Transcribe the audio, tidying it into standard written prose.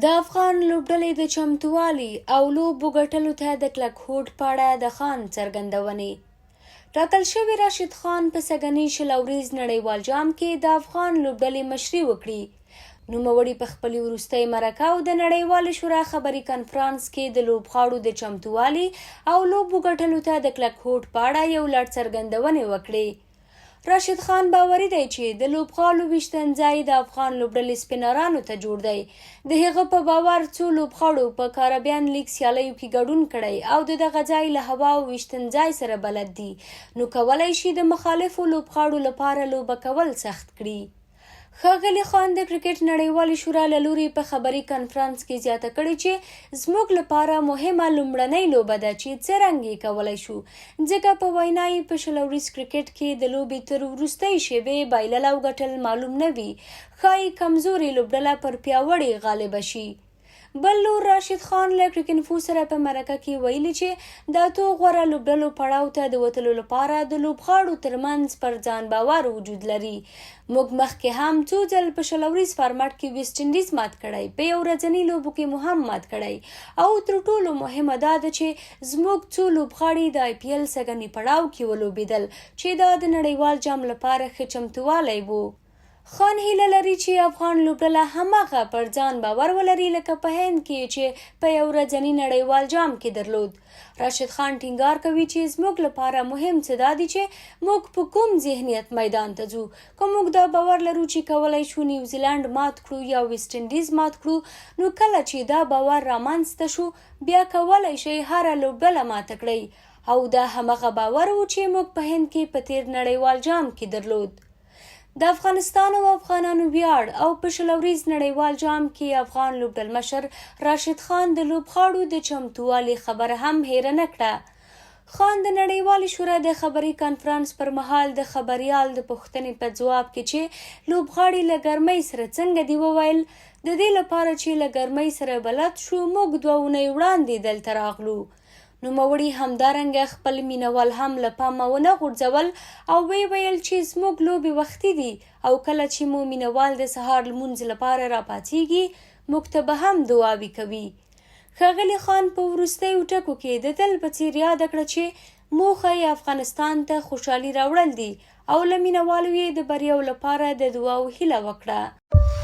د افغان لوبډلې د چمتووالي او لوبو ګټلو ته د کلک هوډ په اړه د خان څرګندونې. ټاکل شوی راشد خان په سږني شل اوریز نړیوال جام کې د افغان لوبډلې مشري وکړي. نوموړي په خپلې وروستۍ مرکه او د نړیوال شورا خبري کنفرانس کې د لوبغاړو د چمتووالي او لوبو ګټلو ته د کلک هوډ په اړه یو لړ څرګندونې وکړې. راشد خان باوري دی چې د لوبغاړو ویشتنځای د افغان لوبډلې سپینرانو ته جوړ دی. د هغه په باور څو لوبغاړو په کارابین لیګ سیالیو کې ګډون کړی او د دغه ځای له هوا او ویشتنځای سره بلد دي، نو کولی شي د مخالفو لوبغاړو لپاره لوبه کول سخت کړي. ښاغلي خان د کرکټ نړیوالې شورا له لوري په خبري کنفرانس کې زیاته کړې چې زموږ لپاره مهمه لومړنۍ لوبه ده چې څرنګه یې کولی شو، ځکه په وینا یې په شل اوریز کرکټ کې د لوبې تر وروستۍ شیبې بایلل او ګټل معلوم نه وي، ښایي کمزورې لوبډله پر پیاوړې غالبه شي. بل لور راشد خان له کرکټینفو سره په مرکه کې ویلي چې د اتو غوره لوبډلو پړاو ته د وتلو لپاره د لوبغاړو ترمنځ پر ځان باور وجود لري. موږ مخکې هم څو ځل په شل اوریز فارمټ کې ویسټ انډیز مات کړی، په یو ورځني لوبو کې مو هم مات کړی، او تر ټولو مهمه دا ده چې زموږ څو لوبغاړي د IPL سږني پړاو کې ولوبېدل چې دا د نړیوال جام لپاره ښه چمتووالی و. خان هیله لري چې افغان لوبډله هماغه پر ځان باور ولري لکه په هند کې چې په یو ورځني نړیوال جام کې درلود. راشد خان ټینګار کوي چې زموږ لپاره مهم څه دا دي چې موږ په کوم ذهنیت میدان ته ځو. که موږ دا باور لرو چې کولی شو نیوزیلند مات کړو یا ویسټ انډیز مات کړو، نو کله چې دا باور رامنځته شو بیا کولی شئ هره لوبډله ماته کړئ، او دا هماغه باور و چې موږ په هند کې په تیر نړیوال جام کې درلود. د افغانستان او افغانانو ویاړ او په شل اوریز نړیوال جام کې افغان لوبډلمشر راشد خان د لوبغاړو د چمتووالي خبره هم هیره نه کړه. خان د نړیوال شورا د خبري کنفرانس پر مهال د خبريال د پوښتنې په ځواب کې چې لوبغاړي له ګرمۍ سره څنګه دی وویل، د دې لپاره چې له ګرمۍ سره بلد شو موږ 2 اونۍ وړاندې دلته راغلو. نوموړي همدارنګه خپل مینوال هم له پامه ونه غورځول او ویل چې زموږ لوبې وختي دي او کله چې مو مینوال د سهار لمونځ لپاره راپاڅیږي موږ ته به هم دعاوې کوي. ښاغلي خان په وروستیو ټکو کې د تل په څیر یاده کړه چې موخه یې افغانستان ته خوشحالي راوړل دي او له مینوالو یې د بریاو لپاره د دعاو هیله وکړه.